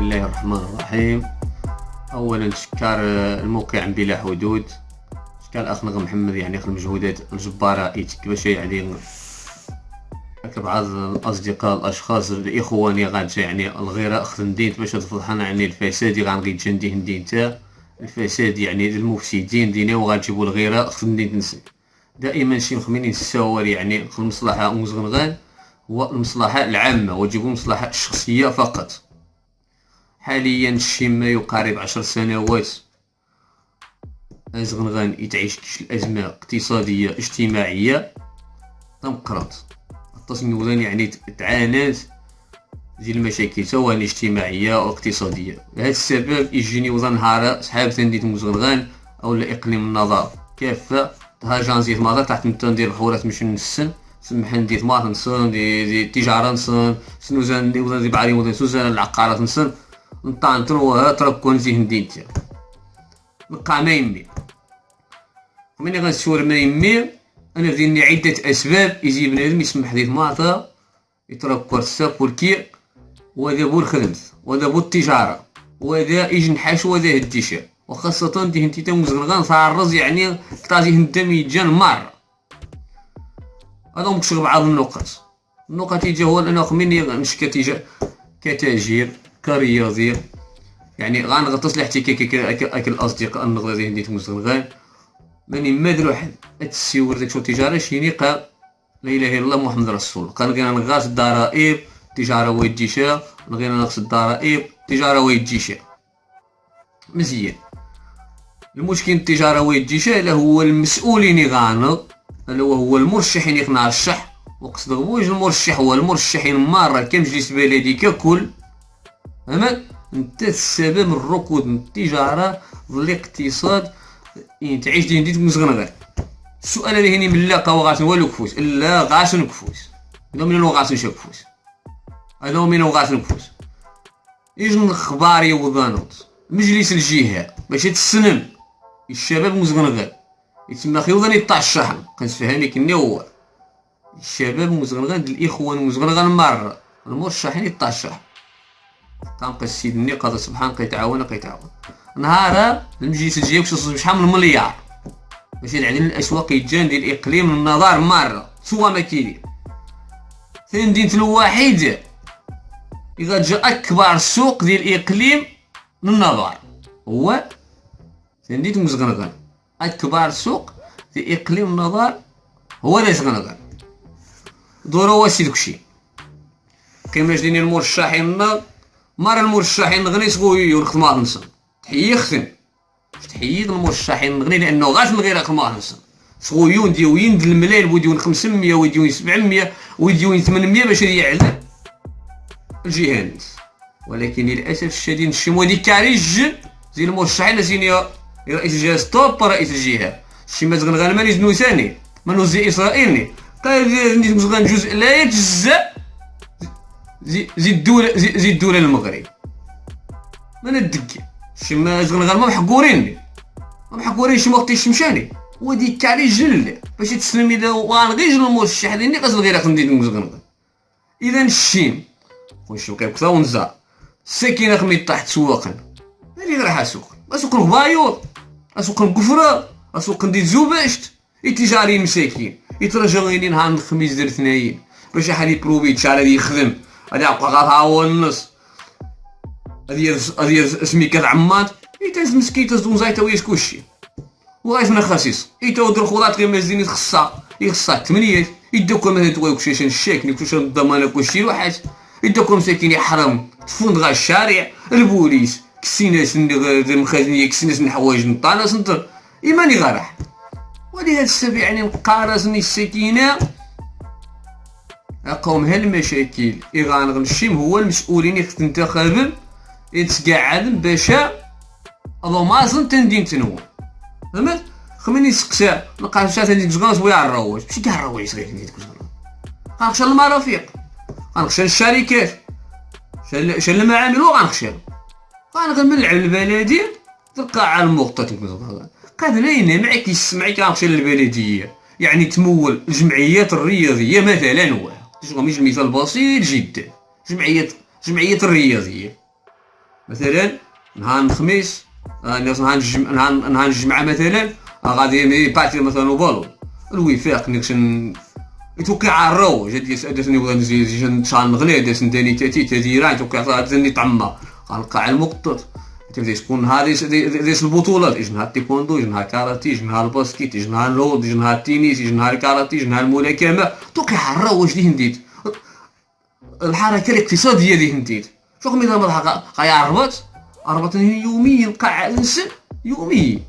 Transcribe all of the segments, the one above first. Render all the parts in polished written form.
الله الرحمن الرحيم. اولا نشكر الموقع بلا حدود، نشكر الاخ نغم محمد يعني في المجهودات الجباره باش يعني بعض الاصدقاء الاشخاص الاخوان غاد يعني الغيره خدمت باش تفضحنا يعني الفساد غنغي تجنديه ندينتا الفساد يعني المفسدين دينا وغتجيبوا الغيره خدمت نسي دائما شي مخمين نساور يعني في المصلحه مزغنغان هو المصلحه العامه وتجيبوا المصلحه الشخصيه فقط. حاليا شي ما يقارب 10 سنوات زغنغان يتعيش الازمه اقتصاديه اجتماعيه تنقرض التصنيفات يعني تعانات ديال المشاكل سواء اجتماعيه او اقتصاديه. لهذا السبب يجيني وزن نهار صحاب تنديت مزغنغان او الاقليم النظر كافه تهاجان زيت ماطا تحت ندير الحورات مش نسن سمح نديت ماط نصن دي تجاره نصن سنوزان دي وزن دي بعري وزن سوزان العقارات نصن نطان تروها تركون زي هندينتيا نقع ما يمي مني غنسور ما يمي انا ديني عده اسباب يجي بنادم يسمح ديت ماطا يترك ورسا بوركي وهذا بو الخدمت وهذا بو التجاره وهذا يجي نحاش وهذا الديشا وخاصه دي انت مزغنغان صار يعني كطازي هندم يجان مار. هذا مكشغ بعض النقط يجي هو انا خميني نشكي كتاجير كرياضي يعني غنغطس حتى كي الاصدقاء النغزي هنديت مزغنغان ماني مادرو حد التسيور داك شو تجاره شيني قال لا اله الا الله محمد رسول الله. قال غير نغاس الضرائب تجاره ويديشا غير نقص الضرائب تجاره ويديشا مزيان. المشكل التجاره ويديشا لا هو المسؤولين غانغ الا هو المرشحين يقنع الشح وقصد غوج المرشح هو المرشحين مره كمجلس بلدي ككل اما انت السبب الركود من التجاره والاقتصاد تعيش ديك مزغنغان. السؤال اللي هني من لا قوا والو كفوس لا غاس نكفوس لا من غاس نشكفوس هذا من غاس نكفوس يجن الخبار يوضانوت مجلس الجهه باش تسنم الشباب مزغنغان يتم خيوضني طاع الشحن كنفهمني كني هو الشباب مزغنغان الاخوان مزغنغان مره المرشحين طاع الشحن كنبقى السيد ني قضى سبحان كيتعاون نهار المجلس الجهه واش شحال من مليار باش يعدل الاسواق يتجان ديال الاقليم النظار مره سوا ما كيدير ثاني دينت الواحد اذا جا اكبر سوق ديال الاقليم النظار هو ثاني ديت مزغنغان اكبر سوق في اقليم النظار هو زغنغان دورو واسي داكشي كيما جديني المرشحين مره المرشحين غني سغوي الخدمه نصن تحيد المرشحين نغني لانه غاز من غير خدمه نصن صغيون ديوين د الملايين وديون 500 وديون 700 وديون 800 باش يعلن الجهات. ولكن للاسف الشديد الشمو دي كاريج زي المرشحين زين رئيس الجهه ستوب رئيس الجهه شي ما زغنغان ماني زنو ثاني مانو زي اسرائيلي قال ندير مزغان جزء لا يتجزا زي الدوله المغرب ما ندق شي ما زغنغان ما محقورين شي وقت الشمشاني ودي كاري جل باش تسلم اذا وغنغيج المرشح ديالي قاصد غير ياخذ ندير مزغنغان. اذا الشيم واش بقى كذا ونزا ساكنه خمي تحت سواقا اللي راح اسوق البايور اسوق القفره اسوق ندير زوباشت التجاري مساكين يترجعوني نهار الخميس ديال الاثنين باش حالي بروبي شحال هادي يخدم هادي عقاقها هو النص هادي سميكه عمات يتاز مسكيته زون زايته وياش كلشي وغايفنا خاسيس يتودر الخضات غير مازيني خصها 8 يدوكم مثلا تواك شي نشاكني كلشي الضمانه كلشي واحد يدوكم مساكين يحرم تفوند غا الشارع البوليس كسيناس المخازنيه كسيناس من حوايج نطانا سنتر ايماني غارح. ولهذا السبب يعني نقارزني السكينه اقوم هالمشاكل ايغان غنشيم هو المسؤولين يتنتخب يتقاعد باش اضو مازن تندين تنو فهمت خميني سقسا نلقى شات ديك زغاس ويا الرواج ماشي كاع الرواج صغير ديك زغاس غنخشى المرافق غنخشى الشركات شال المعامل وغنخشى غنغمل على البلديه تلقى على المقطه تنزغ قاد لينا معك يسمعك غنخشى للبلديه يعني تمول الجمعيات الرياضيه مثلا. هو شغل مش المثال البسيط جدا جمعيه الرياضيه. مثلا نهار الخميس نهار الجمعه مثلا غادي باتي مثلا بالو الوفاق نكشن يتوقع الروج داسني بغا نزيد نشان نغلي داس نداني تاتي تديران توقع تاني طعمه غنلقى على المقطط تبدا تكون هذه ديس البطولات يجي نهار التايكوندو يجي نهار الكاراتي يجي نهار الباسكيت يجي نهار الرود يجي نهار التنس يجي نهار الكاراتي يجي نهار الملاكمه توقع الروج اللي نديت الحركه الاقتصاديه اللي نديت شوف ميدا ما غيعربط ربطني يوميا قاع الانسان يوميا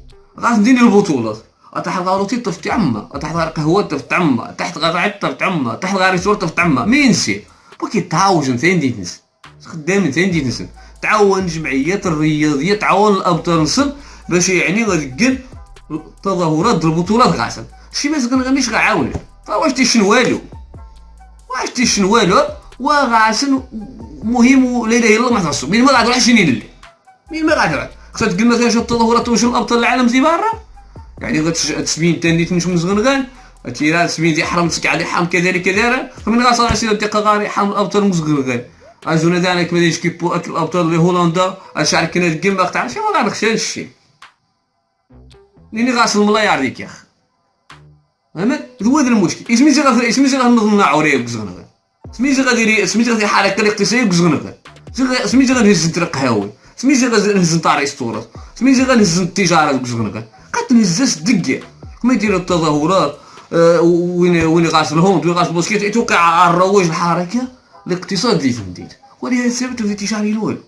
غندير البطولات تحت غاروتي طفت عمه تحت غار قهوه طفت عمه تحت غار عيط طفت عمه تحت غار ريسور طفت عمه مينسي بوكي تعاون ثاني ديتنس خدام ثاني ديتنس تعاون الجمعيات الرياضيه تعاون الابطال نصل باش يعني غتقل التظاهرات البطولات غاسل شي ما غنغنيش غعاون واش تيشن والو وغاسل مهم لا اله الا الله ما تعصب مين ما غادي شنو اللي مين ما غادي خصها تقول مثلا شوف التظاهرات واش الابطال العالم زي برا يعني غتسبين تانيت مش مزغنغان تيرا سبين دي حرم تقعد حرم كذلك كذا فمن غا صار سير دقه غاري حرم الابطال مزغنغان ازونا دانك ما ديش كيبو اكل الابطال اللي هولندا اشعر كنا الجيم تعرف ما غادخش هادشي نيني غاسل الملايار ديك يا اخ فهمت هو هذا المشكل اسمي غنضنا عوريه بزغنغان سميتي غادي حركه الاقتصاديه بزغنغان سميتي غنهز نطرق هاوي سميتي غنهز نطاري اسطورات سميتي غنهز التجاره بزغنغان قتنزاس دقه كما يديروا التظاهرات وين غاس الهوند وين غاس البوسكيت يتوقع على الرواج الحركه الاقتصاد اللي فهمتيت ولهذا السبب في تشاري الوالو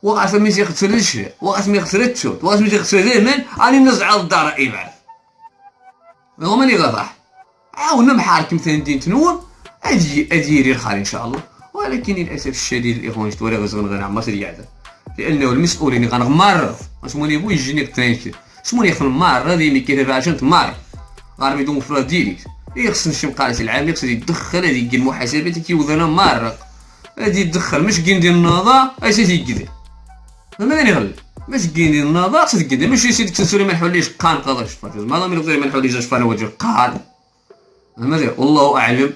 وغاس ما يخسرش وغاس ما يخسرش وغاس ما يخسر من راني نزعل الضرائب هو ماني غاضح عاونا محاركم ثاني تنور اديري الخير ان شاء الله ولكن للاسف الشديد الاخوان شتوري غزغن عمر اليعده لانه المسؤولين غنغمر اسموني بو يجيني ترينكي اسموني في المار هذه اللي كيدير عشان تمار غارمي دون فرا ديريكت يخص نشم قارس العام يخص يدخل هذيك المحاسبات كيوذنا مار هذه يدخل مش كي ندير النظا اش تيقدر ما نغلب مش كي ندير النظا خص تقدر مش سيدي تنسوري ما نحوليش قان قضا شفا ما ضامن نقدر ما نحوليش شفا انا وجه قان ما والله اعلم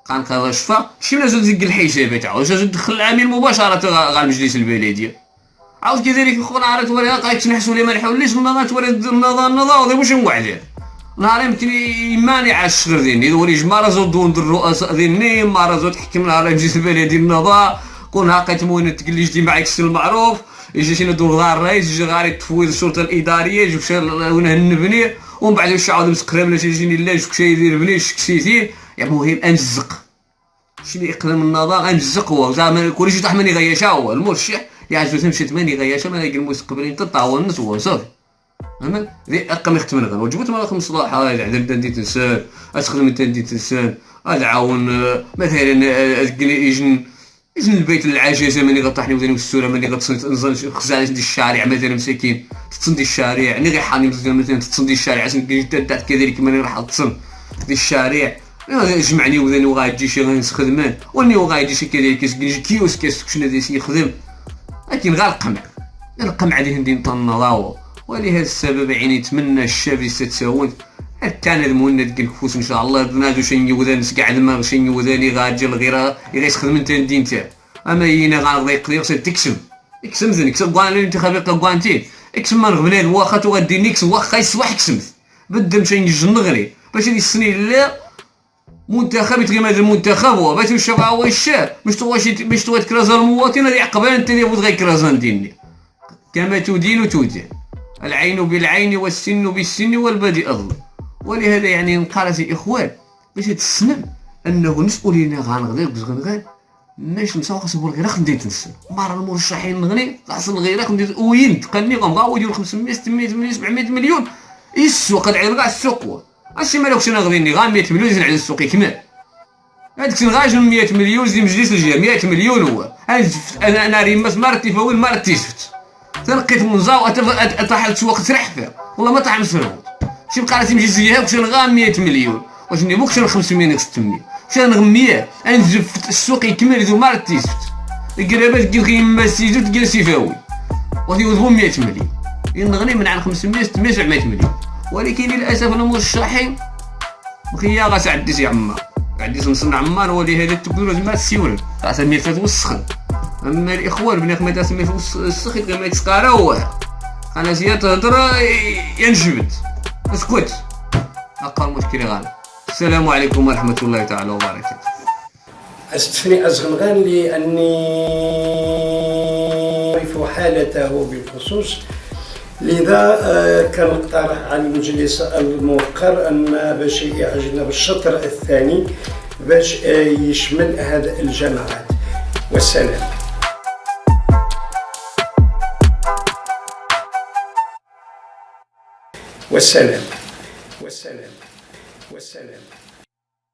قان قضا شفا شي من زاد الحسابات عاود تدخل العامل مباشره غا المجلس البلديه عاود كذلك خونا عرفت ورا قايت نحسوا لي ما نحوليش النظا تورد النظا وهذا واش نوعد نهار يمكن يمانع الشغل ديالي وري جماره زود دون الرؤساء ديالني مره زود تحكم على المجلس البلدي النظا كون هاقيت موين تقول لي جدي معاك السي المعروف يجي شي ندور غير الرئيس يجي غير تفويض الشرطه الاداريه يجيب شي وين نبني ومن بعد واش عاود مسكرم ولا يجيني لا شكشي يدير بني شكشيتي يا مهم انزق شي اللي يقلم النظا غنزق هو زعما كلشي طاح ماني غياشا هو المرشح يعجبو تمشي ماني غياشا ما يلقى المستقبلين تطاول الناس هو صافي فهمت ذي اقام يختم غير وجبت ما خمس صلاح هذا عدل دندي تنسان اشخدم دندي تنسان عاون مثلا يجن البيت العجزه ماني غطحني وزاني والسوره ماني غتصنت خزالات ديال الشارع مثلا مساكين تصندي الشارع ني غيحاني مثلا تصندي الشارع عشان تحت كذلك ماني راح تصن ديال الشارع جمعني وذاني وغايجي شي غنخدمان وني وغايجي شي كذلك كيوس كيسكشنا ديال يخدم لكن غير القمع اللي ندير طنضاو ولهذا السبب يعني نتمنى الشاب يستساون كان المهند كنفوس ان شاء الله بنادو شي وذان قاعد ما شي وذاني غاجي غير يخدم انت الدين تاعو اما ينا غنغضي يقدر خصك تكسب اكسم زين اكسب كوان الانتخابات كوانتي اكسب من غبنان واخا تو غادي نكسب واخا يصبح كسب بدل مشى نجنغري باش هذه السنين لا منتخب يتغير هذا المنتخب هو باش الشباب هو الشاب باش تو تكرازا المواطن هذه عقبه انت اللي بغيت غير كرازان ديني كما تدين تدين العين بالعين والسن بالسن والبدء أظلم ولهذا يعني نقارس الاخوان باش تسلم انه المسؤولين غنغدير بزغنغان ماشي نساو خاصو غير خديت تنسل مار المرشحين نغني خاص غير خديت وين تقنيهم غاو يديروا 500 600 مليون 700 مليون السوق قد عير كاع السوق اش مالكش انا غادي غا 100 مليون زين على السوق يكمل هذاك غاجم 100 مليون زي مجلس الجهه 100 مليون هو انا ريمات مرتي فوين مرتي شفت تلقيت منزاو طاح السوق ترح فيه والله ما طاح مسروق شي بقى راسي مجلس الجهه واش نغا 100 مليون واش نبوكش 500 600 واش نغميه انزف السوق يكمل ذو مرتي شفت القرابات كي يما سيدو تجلس يفاوي وغادي يوضبوا 100 مليون ينغني من عن 500 600 700 مليون ولكن للاسف المرشحين وخيا غتعدي سي عمار عندي نصنع عمار ولهذا التكنولوجيا ما تسيول راه ميلفات وسخن اما الاخوان بني ما تسمي في السخيط كما يتسقاروا خلاص يا تهضر ينجبد اسكت اقل مشكل غانا. السلام عليكم ورحمه الله تعالى وبركاته. أستثني أزغنغان لأني أعرف حالته بالخصوص، لذا كان اقترح على المجلس الموقر أن باش يعجلنا بالشطر الثاني باش يشمل هذه الجماعات. والسلام. والسلام. والسلام. والسلام.